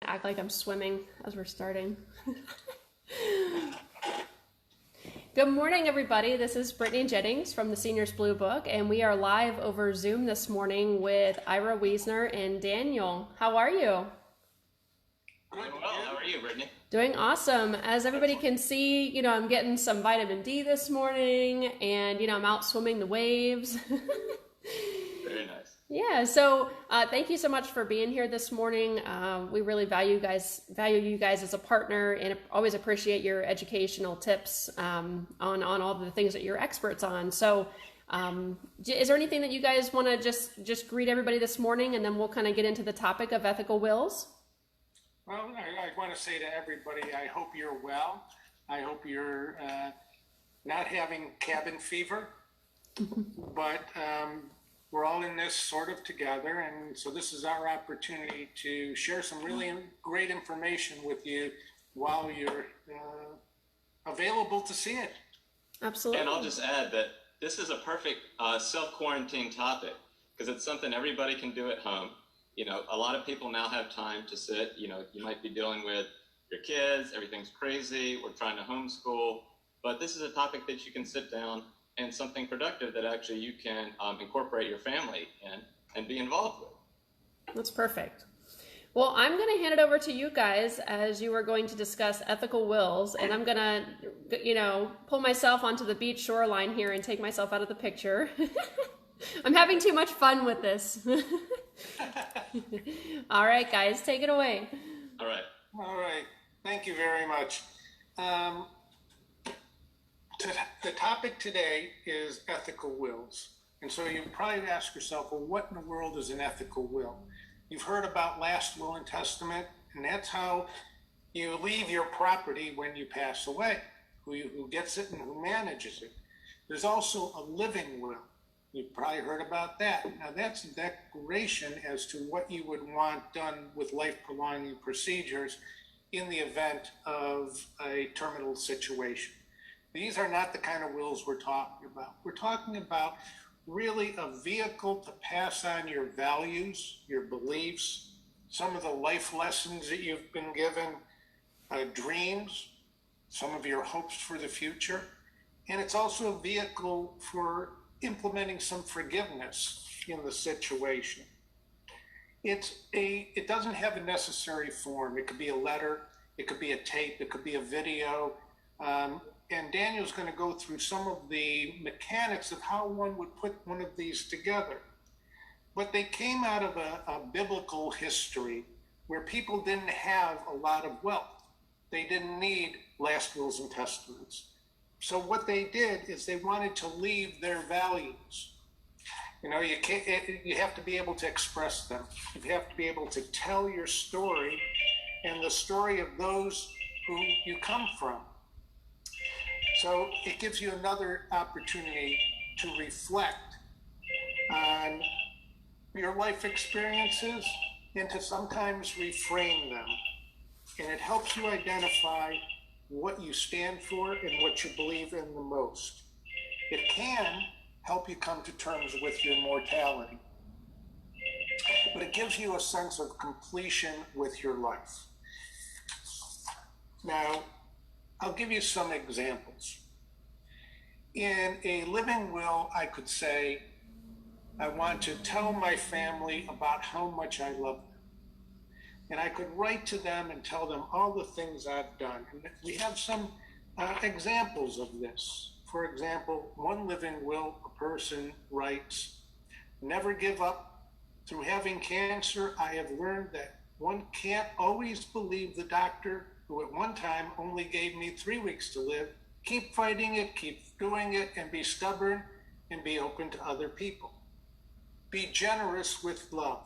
act like I'm swimming as we're starting. Good morning, everybody. This is Brittany Jennings from the Seniors Blue Book, and we are live over Zoom this morning with Ira Wiesner and Daniel. How are you? Doing well. How are you, Brittany? Doing awesome. As everybody can see, I'm getting some vitamin D this morning, and, I'm out swimming the waves. Very nice. Yeah, so thank you so much for being here this morning. We really value you guys as a partner, and always appreciate your educational tips on all the things that you're experts on. So is there anything that you guys want to just greet everybody this morning, and then we'll kind of get into the topic of ethical wills? Well, I want to say to everybody, I hope you're well. I hope you're not having cabin fever, but we're all in this sort of together, and so this is our opportunity to share some really great information with you while you're available to see it. Absolutely. And I'll just add that this is a perfect self-quarantine topic because it's something everybody can do at home. A lot of people now have time to sit. You might be dealing with your kids, everything's crazy, we're trying to homeschool, but this is a topic that you can sit down and something productive that actually you can incorporate your family in and be involved with. That's perfect. Well, I'm going to hand it over to you guys as you are going to discuss ethical wills, and I'm going to, pull myself onto the beach shoreline here and take myself out of the picture. I'm having too much fun with this. All right, guys, take it away. All right. Thank you very much. The topic today is ethical wills. And so you probably ask yourself, well, what in the world is an ethical will? You've heard about last will and testament, and that's how you leave your property when you pass away, who gets it and who manages it. There's also a living will. You've probably heard about that. Now that's a declaration as to what you would want done with life-prolonging procedures in the event of a terminal situation. These are not the kind of wills we're talking about. We're talking about really a vehicle to pass on your values, your beliefs, some of the life lessons that you've been given, dreams, some of your hopes for the future. And it's also a vehicle for implementing some forgiveness in the situation. It doesn't have a necessary form. It could be a letter, it could be a tape, it could be a video. And Daniel's going to go through some of the mechanics of how one would put one of these together. But they came out of a biblical history where people didn't have a lot of wealth. They didn't need last wills and testaments. So what they did is they wanted to leave their values. You have to be able to express them. You have to be able to tell your story and the story of those who you come from. So it gives you another opportunity to reflect on your life experiences and to sometimes reframe them. And it helps you identify what you stand for and what you believe in the most. It can help you come to terms with your mortality. But it gives you a sense of completion with your life. Now, I'll give you some examples. In a living will, I could say, I want to tell my family about how much I love them. And I could write to them and tell them all the things I've done. And we have some examples of this. For example, one living will, a person writes, "Never give up. Through having cancer, I have learned that one can't always believe the doctor who at one time only gave me 3 weeks to live. Keep fighting it, keep doing it, and be stubborn and be open to other people. Be generous with love.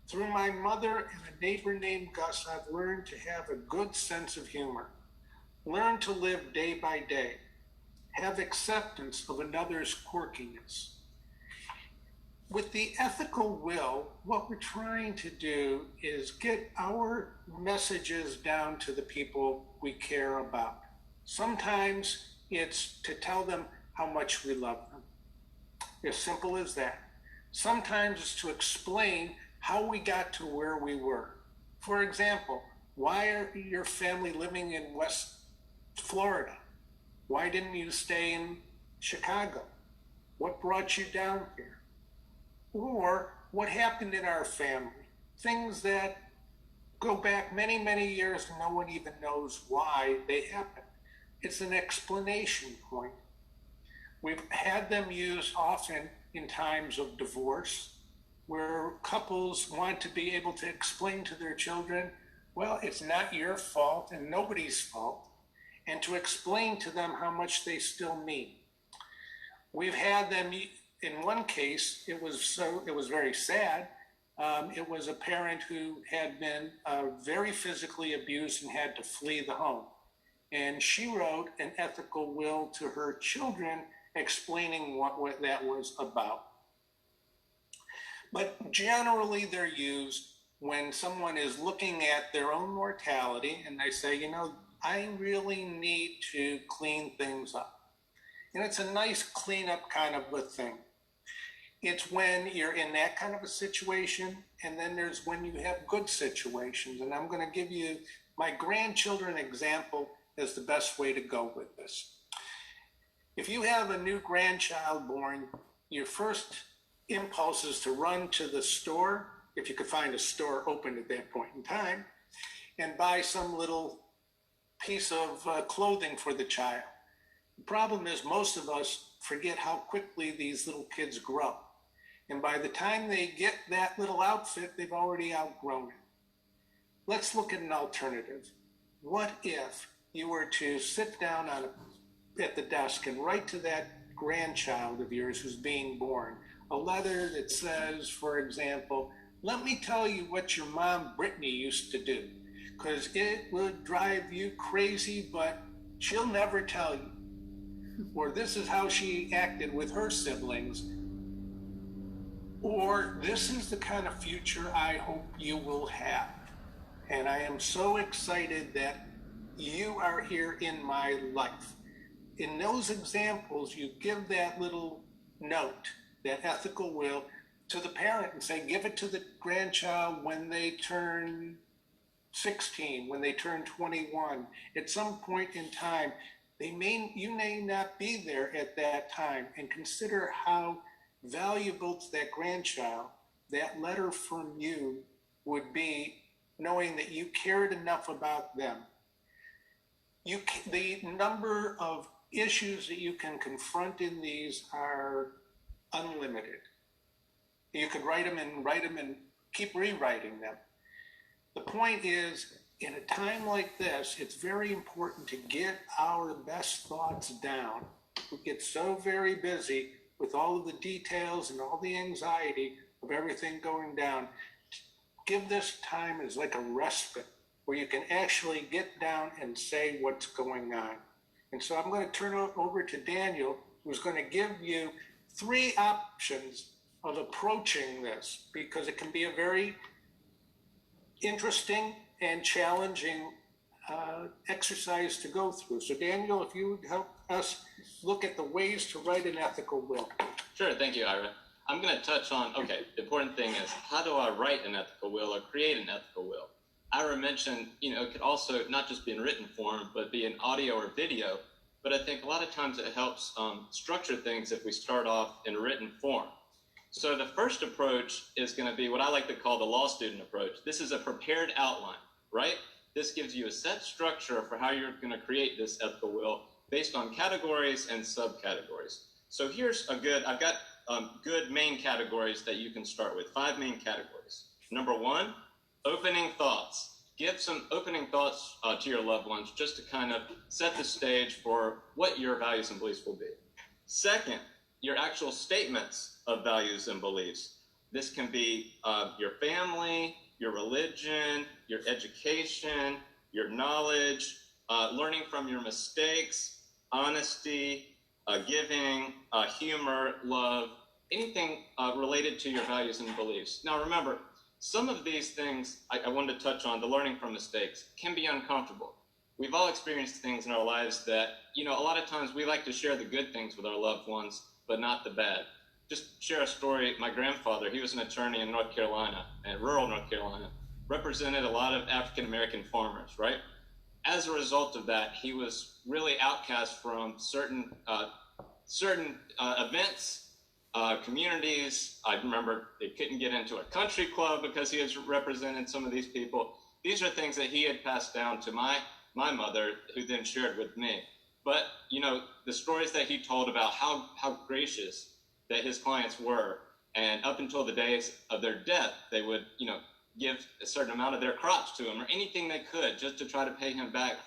Through my mother and a neighbor named Gus, I've learned to have a good sense of humor. Learn to live day by day. Have acceptance of another's quirkiness." With the ethical will, what we're trying to do is get our messages down to the people we care about. Sometimes it's to tell them how much we love them. As simple as that. Sometimes it's to explain how we got to where we were. For example, why are your family living in West Florida? Why didn't you stay in Chicago? What brought you down here? Or what happened in our family? Things that go back many, many years and no one even knows why they happened. It's an explanation point. We've had them used often in times of divorce, where couples want to be able to explain to their children, well, it's not your fault and nobody's fault, and to explain to them how much they still mean. We've had them, in one case, it was very sad. It was a parent who had been very physically abused and had to flee the home. And she wrote an ethical will to her children explaining what that was about. But generally they're used when someone is looking at their own mortality and they say, you know, I really need to clean things up. And it's a nice cleanup kind of a thing. It's when you're in that kind of a situation, and then there's when you have good situations. And I'm going to give you my grandchildren example as the best way to go with this. If you have a new grandchild born, your first impulse is to run to the store, if you could find a store open at that point in time, and buy some little piece of clothing for the child. The problem is most of us forget how quickly these little kids grow. And by the time they get that little outfit, they've already outgrown it. Let's look at an alternative. What if you were to sit down at the desk and write to that grandchild of yours who's being born a letter that says, for example, let me tell you what your mom Brittany used to do, because it would drive you crazy, but she'll never tell you. Or this is how she acted with her siblings. Or this is the kind of future I hope you will have. And I am so excited that you are here in my life. In those examples, you give that little note, that ethical will, to the parent and say, give it to the grandchild when they turn 16, when they turn 21. At some point in time, you may not be there at that time, and consider how valuable to that grandchild that letter from you would be, knowing that you cared enough about them. The number of issues that you can confront in these are unlimited. You could write them and keep rewriting them. The point is, in a time like this, it's very important to get our best thoughts down. We get so very busy with all of the details and all the anxiety of everything going down. Give this time as like a respite where you can actually get down and say what's going on. And so I'm going to turn it over to Daniel, who's going to give you 3 options of approaching this, because it can be a very interesting and challenging exercise to go through. So Daniel, if you would help us look at the ways to write an ethical will. Sure, thank you, Ira. I'm going to touch on, okay, the important thing is, how do I write an ethical will or create an ethical will? Ira mentioned, it could also not just be in written form, but be in audio or video. But I think a lot of times it helps structure things if we start off in written form. So the first approach is going to be what I like to call the law student approach. This is a prepared outline, right? This gives you a set structure for how you're going to create this ethical will based on categories and subcategories. So here's I've got good main categories that you can start with, 5 main categories. Number 1, opening thoughts. Give some opening thoughts to your loved ones just to kind of set the stage for what your values and beliefs will be. Second, your actual statements of values and beliefs. This can be your family, your religion, your education, your knowledge, learning from your mistakes, honesty, giving, humor, love, anything related to your values and beliefs. Now remember, some of these things I wanted to touch on, the learning from mistakes, can be uncomfortable. We've all experienced things in our lives that, a lot of times we like to share the good things with our loved ones, but not the bad. Just share a story. My grandfather, he was an attorney in North Carolina, in rural North Carolina, represented a lot of African American farmers, right? As a result of that, he was really outcast from certain events, communities. I remember they couldn't get into a country club because he has represented some of these people. These are things that he had passed down to my mother, who then shared with me. But, you know, the stories that he told about how gracious that his clients were, and up until the days of their death, they would, you know, give a certain amount of their crops to him or anything they could just to try to pay him back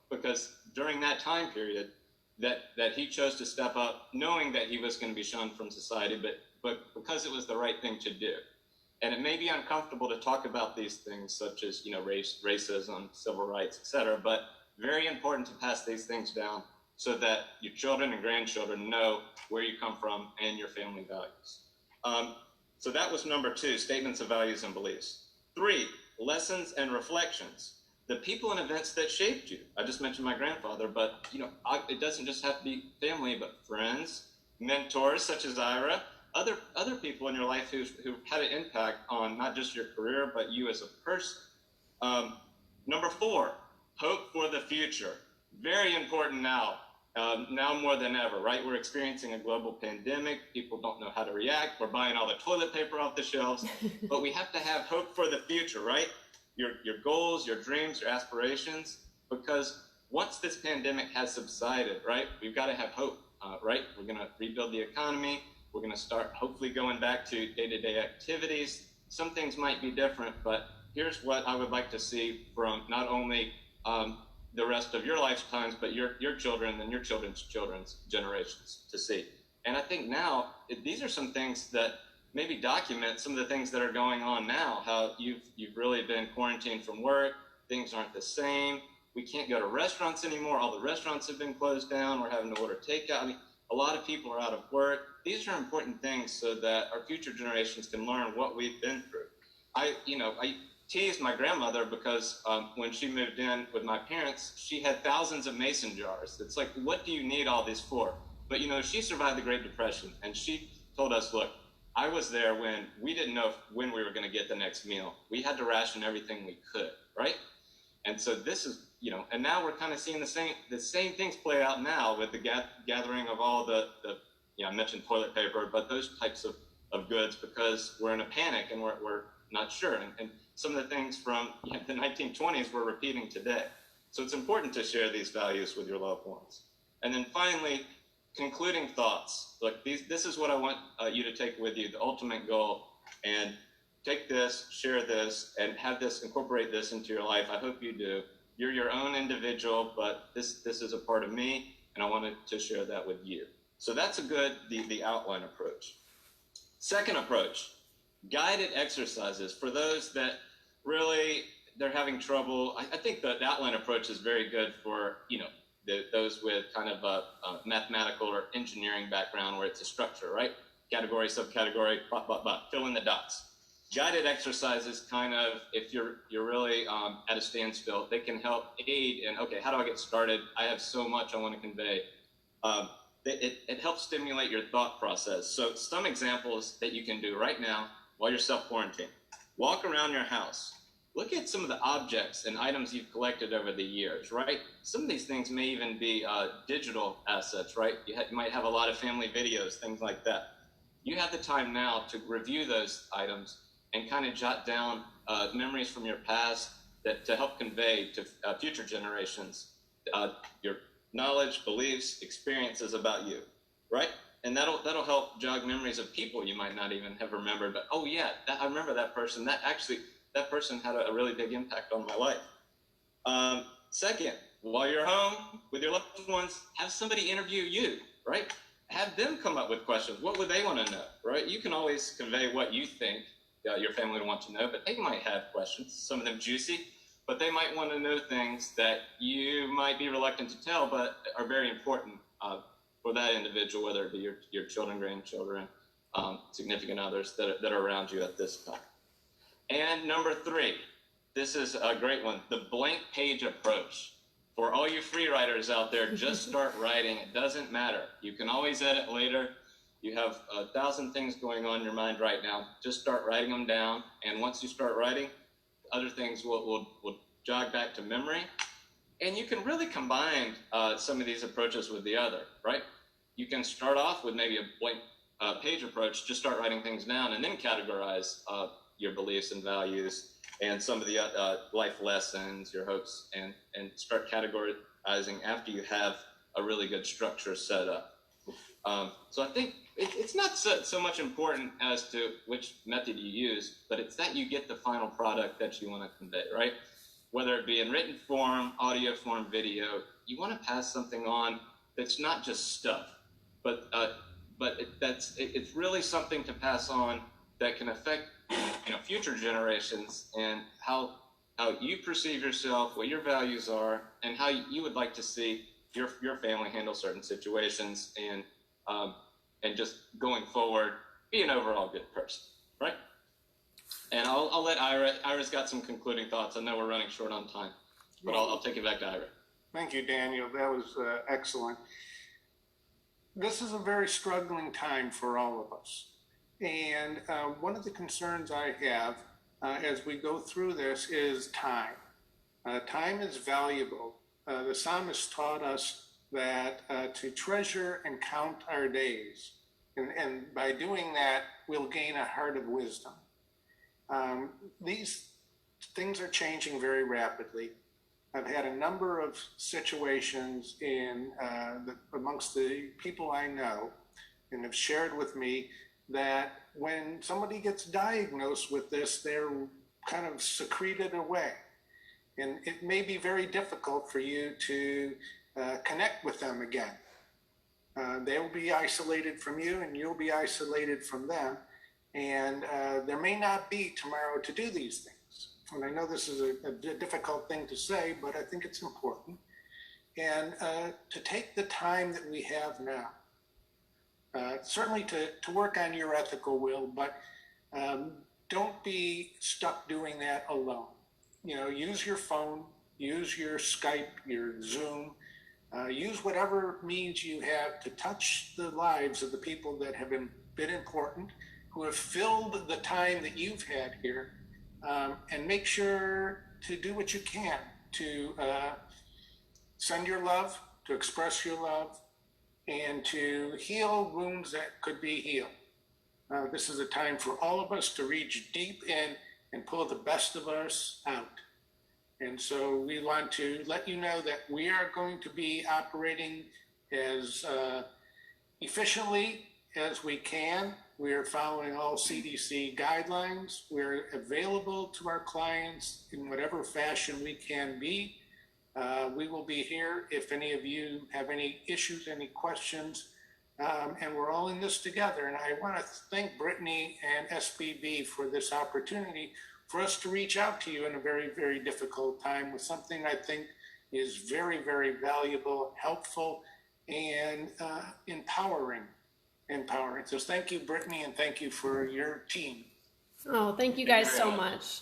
because during that time period that he chose to step up, knowing that he was going to be shunned from society, but because it was the right thing to do. And it may be uncomfortable to talk about these things, such as, you know, racism, civil rights, etc., but very important to pass these things down so that your children and grandchildren know where you come from and your family values. So that was number 2, statements of values and beliefs. 3, lessons and reflections. The people and events that shaped you. I just mentioned my grandfather, but, you know, it doesn't just have to be family, but friends, mentors such as Ira, other people in your life who had an impact on not just your career, but you as a person. Number 4, hope for the future. Very important now more than ever, right? We're experiencing a global pandemic. People don't know how to react. We're buying all the toilet paper off the shelves, but we have to have hope for the future, right? Your goals, your dreams, your aspirations, because once this pandemic has subsided, right, we've got to have hope, right? We're going to rebuild the economy. We're going to start hopefully going back to day-to-day activities. Some things might be different, but here's what I would like to see from not only the rest of your lifetimes, but your children and your children's generations to see. And I think now, these are some things that maybe document some of the things that are going on now, how you've really been quarantined from work, things aren't the same, we can't go to restaurants anymore, all the restaurants have been closed down, we're having to order takeout. I mean, a lot of people are out of work. These are important things so that our future generations can learn what we've been through. I teased my grandmother because when she moved in with my parents, she had thousands of mason jars. It's like, what do you need all this for? But, you know, she survived the Great Depression, and she told us, look, I was there when we didn't know when we were going to get the next meal. We had to ration everything we could, right? And so this is, you know, and now we're kind of seeing the same things play out now with the gathering of all the I mentioned toilet paper, but those types of goods, because we're in a panic and we're not sure. And some of the things from the 1920s we're repeating today. So it's important to share these values with your loved ones. And then finally, concluding thoughts. Look, this is what I want you to take with you, the ultimate goal, and take this, share this, and have this, incorporate this into your life. I hope you do. You're your own individual, but this is a part of me, and I wanted to share that with you. So that's the outline approach. Second approach, guided exercises. For those that really, they're having trouble, I think the outline approach is very good for, you know, those with kind of a mathematical or engineering background where it's a structure, right? Category, subcategory, fill in the dots. Guided exercises kind of, if you're really at a standstill, they can help aid in, okay, how do I get started? I have so much I want to convey. It helps stimulate your thought process. So some examples that you can do right now while you're self-quarantined. Walk around your house. Look at some of the objects and items you've collected over the years, right? Some of these things may even be digital assets, right? You might have a lot of family videos, things like that. You have the time now to review those items and kind of jot down memories from your past to help convey to future generations your knowledge, beliefs, experiences about you, right? And that'll help jog memories of people you might not even have remembered, but oh yeah, I remember that person. That person had a really big impact on my life. Second, while you're home with your loved ones, have somebody interview you, right? Have them come up with questions. What would they want to know, right? You can always convey what you think your family would want to know, but they might have questions, some of them juicy, but they might want to know things that you might be reluctant to tell, but are very important for that individual, whether it be your children, grandchildren, significant others that are around you at this time. And number 3, this is a great one, the blank page approach. For all you free writers out there, just start writing. It doesn't matter. You can always edit later. You have 1,000 things going on in your mind right now. Just start writing them down. And once you start writing, other things will jog back to memory. And you can really combine some of these approaches with the other, right? You can start off with maybe a blank page approach, just start writing things down, and then categorize your beliefs and values and some of the life lessons, your hopes, and start categorizing after you have a really good structure set up. So I think it's not so much important as to which method you use, but it's that you get the final product that you want to convey, right? Whether it be in written form, audio form, video, you want to pass something on that's not just stuff, but it's really something to pass on that can affect future generations and how you perceive yourself, what your values are, and how you would like to see your family handle certain situations, and just going forward, be an overall good person, right? And I'll let Ira's got some concluding thoughts. I know we're running short on time, but I'll take it back to Ira. Thank you, Daniel. That was excellent. This is a very struggling time for all of us. And one of the concerns I have as we go through this is time. Time is valuable. The psalmist taught us that to treasure and count our days. And by doing that, we'll gain a heart of wisdom. These things are changing very rapidly. I've had a number of situations amongst the people I know and have shared with me that when somebody gets diagnosed with this, they're kind of secreted away. And it may be very difficult for you to connect with them again. They'll be isolated from you and you'll be isolated from them. And there may not be tomorrow to do these things. And I know this is a difficult thing to say, but I think it's important. And to take the time that we have now, certainly to work on your ethical will, but don't be stuck doing that alone. Use your phone, use your Skype, your Zoom, use whatever means you have to touch the lives of the people that have been important, who have filled the time that you've had here, and make sure to do what you can to send your love, to express your love, and to heal wounds that could be healed. This is a time for all of us to reach deep in and pull the best of us out. And so we want to let you know that we are going to be operating as efficiently as we can. We are following all CDC guidelines. We're available to our clients in whatever fashion we can be. We will be here if any of you have any issues, any questions, and we're all in this together. And I want to thank Brittany and SBB for this opportunity for us to reach out to you in a very, very difficult time with something I think is very, very valuable, helpful, and empowering. So thank you, Brittany, and thank you for your team. Oh, thank you guys so much.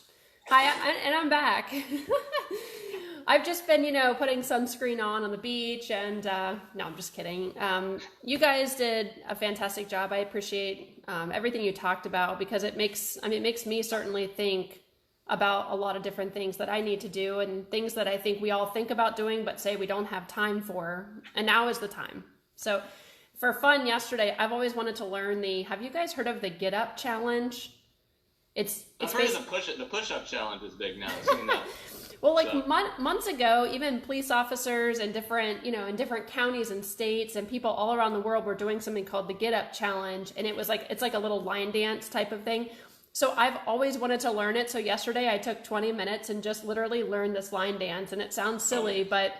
Hi, and I'm back. I've just been, putting sunscreen on the beach, and no, I'm just kidding. You guys did a fantastic job. I appreciate everything you talked about, because it makes me certainly think about a lot of different things that I need to do, and things that I think we all think about doing but say we don't have time for, and now is the time. So for fun yesterday, I've always wanted to learn have you guys heard of the Get Up Challenge? I've heard of the push-up challenge is big now. I've seen that. Well, months ago, even police officers in different counties and states and people all around the world were doing something called the Get Up Challenge. And it's like a little line dance type of thing. So I've always wanted to learn it. So yesterday I took 20 minutes and just literally learned this line dance. And it sounds silly, but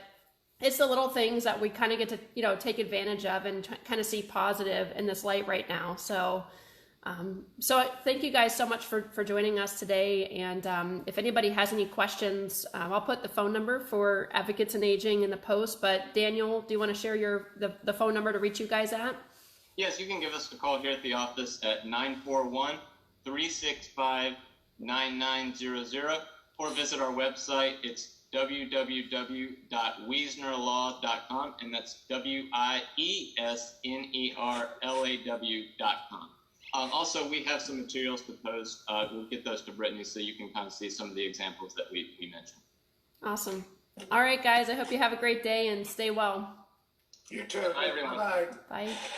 it's the little things that we kind of get to, take advantage of and kind of see positive in this light right now. So thank you guys so much for joining us today. And if anybody has any questions, I'll put the phone number for Advocates in Aging in the post. But Daniel, do you want to share the phone number to reach you guys at? Yes, you can give us a call here at the office at 941-365-9900, or visit our website. It's www.wiesnerlaw.com, and that's WIESNERLAW.com. Also, we have some materials to post. We'll get those to Brittany so you can kind of see some of the examples that we mentioned. Awesome. All right, guys, I hope you have a great day and stay well. You too. Bye, everyone. Bye. Bye.